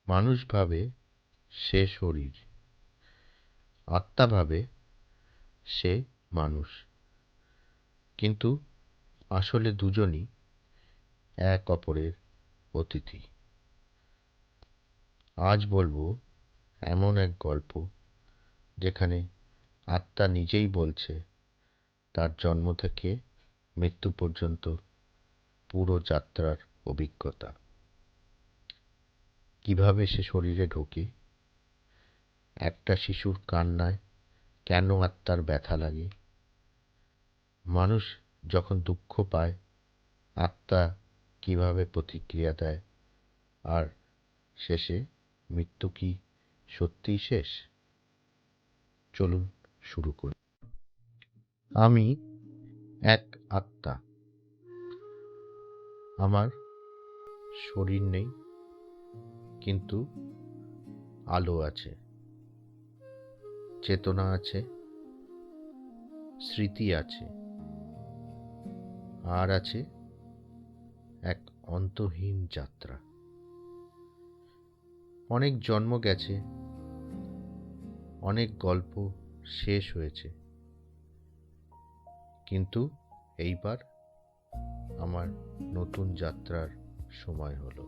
মানুষ ভাবে সে শরীর, আত্মা ভাবে সে মানুষ, কিন্তু আসলে দুজনই এক অপরের অতিথি। আজ বলবো এমন এক গল্প যেখানে আত্মা নিজেই বলছে তার জন্ম থেকে মৃত্যু পর্যন্ত পুরো যাত্রার অভিজ্ঞতা। কিভাবে সে শরীরে ঢোকে, একটা শিশুর কান্নায় কেন আত্মার ব্যথা লাগে, মানুষ যখন দুঃখ পায় আত্মা কিভাবে প্রতিক্রিয়া দেয়, আর শেষে মৃত্যু কি সত্যিই শেষ? চলুন শুরু করি। আমি এক আত্মা। আমার শরীর নেই, কিন্তু আলো আছে, চেতনা আছে, স্মৃতি আছে, আর আছে এক অন্তহীন যাত্রা। অনেক জন্ম গেছে, অনেক গল্প শেষ হয়েছে, কিন্তু এইবার আমার নতুন যাত্রার সময় হলো।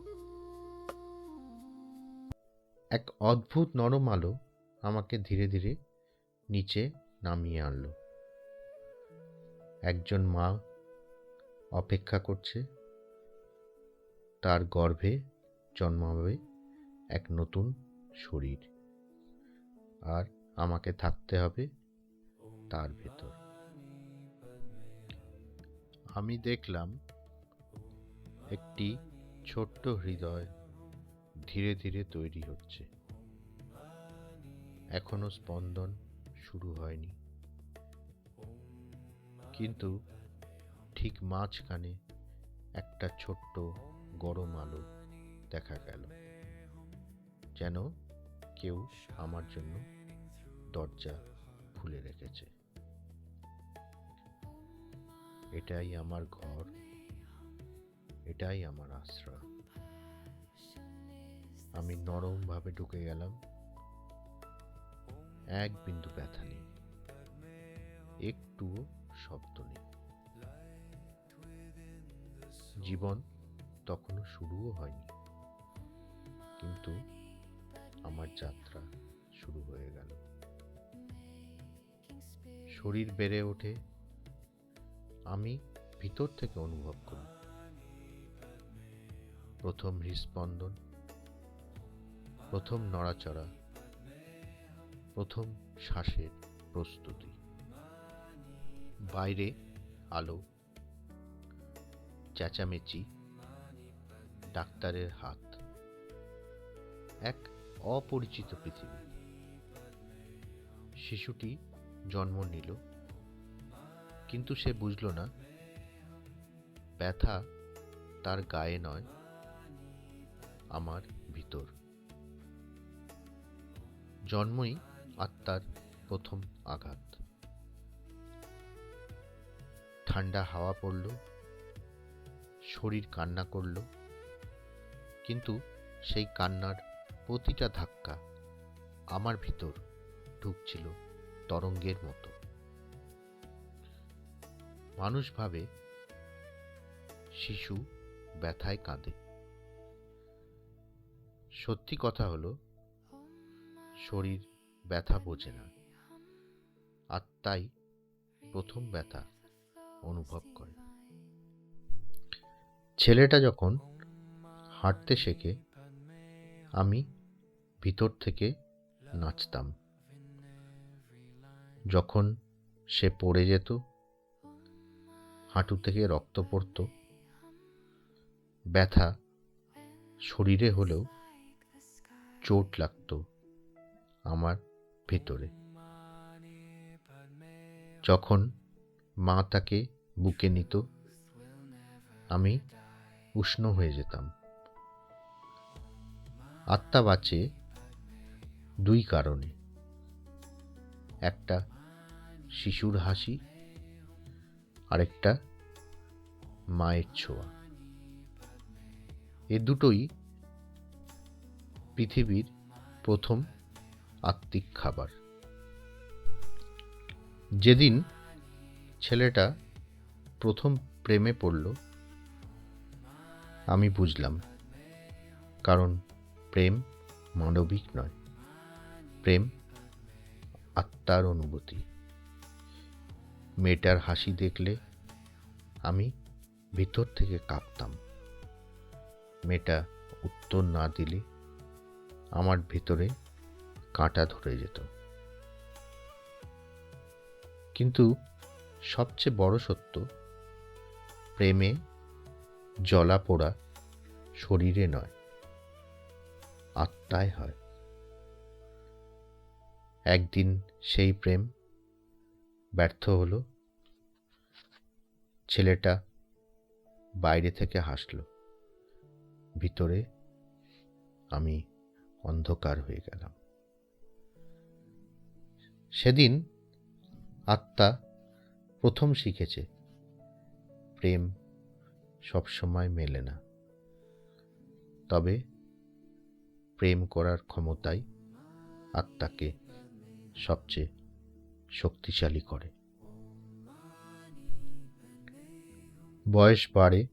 এক অদ্ভুত নরম আলো আমাকে ধীরে ধীরে নিচে নামিয়ে আনলো। একজন মা অপেক্ষা করছে, তার গর্ভে জন্মাবে এক নতুন শরীর, আর আমাকে থাকতে হবে তার ভেতর। আমি দেখলাম একটি ছোট্ট হৃদয় ধীরে ধীরে তৈরি হচ্ছে। এখনো স্পন্দন শুরু হয়নি, কিন্তু ঠিক মাঝখানে একটা ছোট্ট গরম আলো দেখা গেল, যেন কেউ আমার জন্য দরজা খুলে রেখেছে। এটাই আমার ঘর, এটাই আমার আশ্রয়। আমি নরমভাবে ঢুকে গেলাম। এক বিন্দু ব্যথা নেই, একটুও শব্দ নেই। জীবন তখনো শুরুও হয়নি, কিন্তু আমার যাত্রা শুরু হয়ে গেল। শরীর বেড়ে ওঠে, আমি ভিতর থেকে অনুভব করি প্রথম হৃৎস্পন্দন, প্রথম নড়াচড়া, প্রথম শ্বাসের প্রস্তুতি। বাইরে আলো, চেঁচামেচি, ডাক্তারের হাত। এক অপরিচিত পৃথিবী। শিশুটি জন্ম নিল, কিন্তু সে বুঝল না ব্যথা তার গায়ে নয়, আমার ভিতর। জন্মই আত্মার প্রথম আঘাত। ঠান্ডা হাওয়া পড়ল, শরীর কান্না করল, কিন্তু সেই কান্নার প্রতিটা ধাক্কা আমার ভিতর ঢুকছিল তরঙ্গের মতো। মানুষ ভাবে শিশু ব্যথায় কাঁদে। সত্যি কথা হলো, শরীর ব্যথা বোঝে না, আত্মাই প্রথম ব্যথা অনুভব করে। ছেলেটা যখন হাঁটতে শেখে, আমি ভিতর থেকে নাচতাম। যখন সে পড়ে যেত, হাঁটু থেকে রক্ত পড়ত, ব্যথা শরীরে হলেও চোট লাগতো আমার ভেতরে। যখন মা তাকে বুকে নিত, আমি উষ্ণ হয়ে যেতাম। আত্মা বাঁচে দুই কারণে, একটা শিশুর হাসি, আরেকটা মায়ের ছোঁয়া। এ দুটোই পৃথিবীর প্রথম আত্মিক খাবার। যেদিন ছেলেটা প্রথম প্রেমে পড়ল, আমি বুঝলাম, কারণ প্রেম মানবিক নয়, প্রেম আত্মার অনুভূতি। মেয়েটার হাসি দেখলে আমি ভিতর থেকে কাঁপতাম। মেয়েটা উত্তর না দিলে আমার ভেতরে কাঁটা ধরে যেত। কিন্তু সবচেয়ে বড় সত্য, প্রেমে জ্বলা পোড়া শরীরে নয়, আত্মায় হয়। একদিন সেই প্রেম ব্যর্থ হলো। ছেলেটা বাইরে থেকে হাসলো, ভিতরে আমি অন্ধকার হয়ে গেলাম। সেদিন আত্মা প্রথম শিখেছে, প্রেম সবসময় মেলে না, তবে প্রেম করার ক্ষমতাই আত্মাকে সবচেয়ে শক্তিশালী করে। বয়স বাড়ে,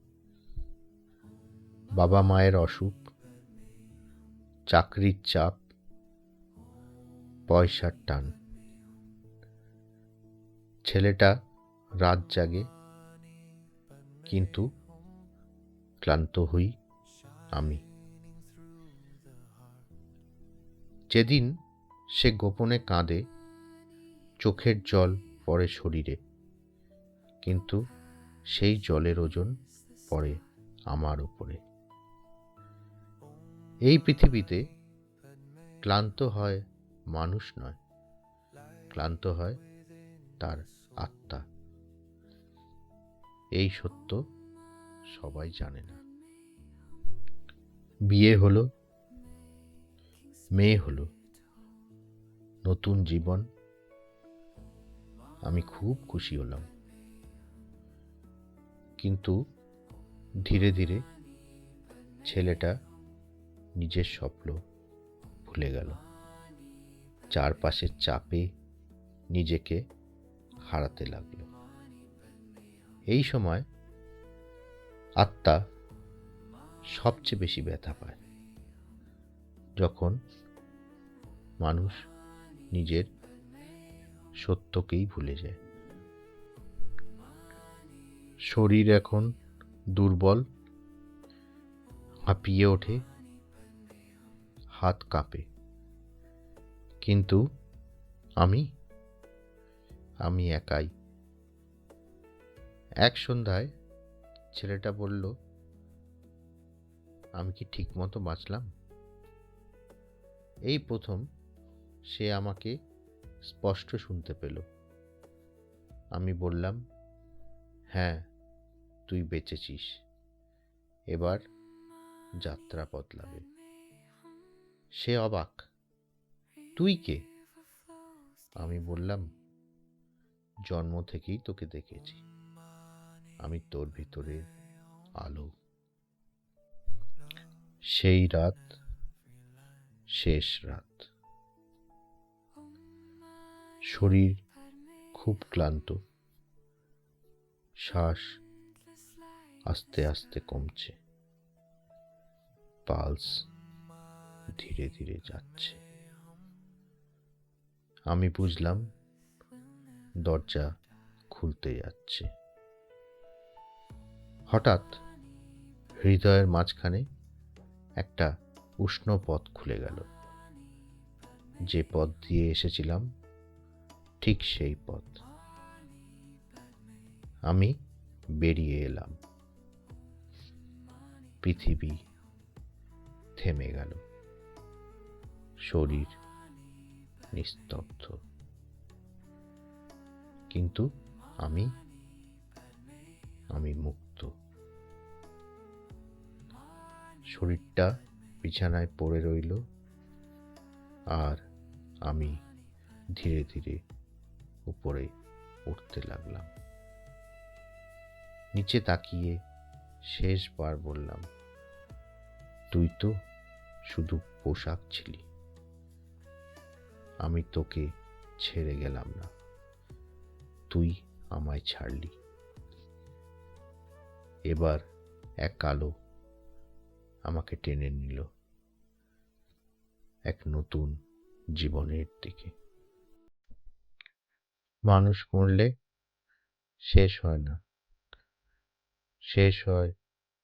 বাবা মায়ের অসুখ, চাকরির চাপ, পয়সার টান। ছেলেটা রাত জাগে, কিন্তু ক্লান্ত হই আমি। যেদিন সে গোপনে কাঁদে, চোখের জল পড়ে শরীরে, কিন্তু সেই জলের ওজন পড়ে আমার উপরে। এই পৃথিবীতে ক্লান্ত হয় মানুষ নয়, ক্লান্ত হয় তার আত্মা। এই সত্য সবাই জানে না। বিয়ে হলো, মেয়ে হলো, নতুন জীবন। আমি খুব খুশি হলাম, কিন্তু ধীরে ধীরে ছেলেটা নিজের স্বপ্ন ভুলে গেল। চারপাশের চাপে নিজেকে হারাতে লাগলো। এই সময় আত্মা সবচেয়ে বেশি ব্যথা পায়, যখন মানুষ নিজের সত্যকেই ভুলে যায়। শরীর এখন দুর্বল, হাঁপিয়ে ওঠে, হাত কাঁপে, কিন্তু আমি একাই। এক সন্ধ্যায় ছেলেটা বলল, আমি কি ঠিক মতো বাঁচলাম? এই প্রথম সে আমাকে স্পষ্ট শুনতে পেল। আমি বললাম, হ্যাঁ, তুই বেঁচেছিস, এবার যাত্রা বদলাবে। সে অবাক, তুই কে? আমি বললাম, জন্ম থেকেই তোকে দেখেছি, আমি তোর ভিতরে আলো। সেই রাত, শেষ রাত। শরীর খুব ক্লান্ত, শ্বাস আস্তে আস্তে কমছে, পালস ধীরে ধীরে যাচ্ছে। আমি বুঝলাম দরজা খুলতে যাচ্ছে। হঠাৎ হৃদয়ের মাঝখানে একটা উষ্ণ পথ খুলে গেল। যে পথ দিয়ে এসেছিলাম, ঠিক সেই পথ। আমি বেরিয়ে এলাম। পৃথিবী থেমে গেল, শরীর নিস্তব্ধ, কিন্তু আমি মুক্ত। শরীরটা বিছানায় পড়ে রইল, আর আমি ধীরে ধীরে উপরে উঠতে লাগলাম। নিচে তাকিয়ে শেষবার বললাম, তুই তো শুধু পোশাক ছিলি। আমি তোকে ছেড়ে গেলাম না, তুই আমায় ছাড়লি। এবার এক আলো আমাকে টেনে নিল এক নতুন জীবনের দিকে। মানুষ মরলে শেষ হয় না, শেষ হয়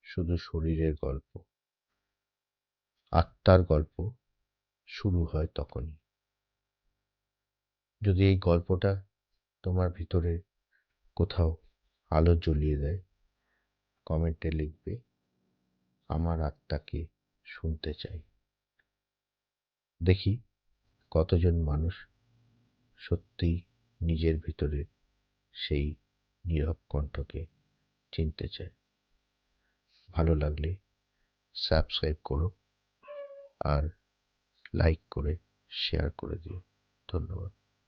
শুধু শরীরের গল্প। আত্মার গল্প শুরু হয় তখনই। যদি এই গল্পটা তোমার ভিতরে কোথাও আলো জ্বলিয়ে দেয়, কমেন্টে লিখবে, আমার আত্মাকে শুনতে চাই। দেখি কতজন মানুষ সত্যিই নিজের ভিতরে সেই নীরব কণ্ঠকে চিনতে চায়। ভালো লাগলে সাবস্ক্রাইব করো আর লাইক করে শেয়ার করে দিও। ধন্যবাদ।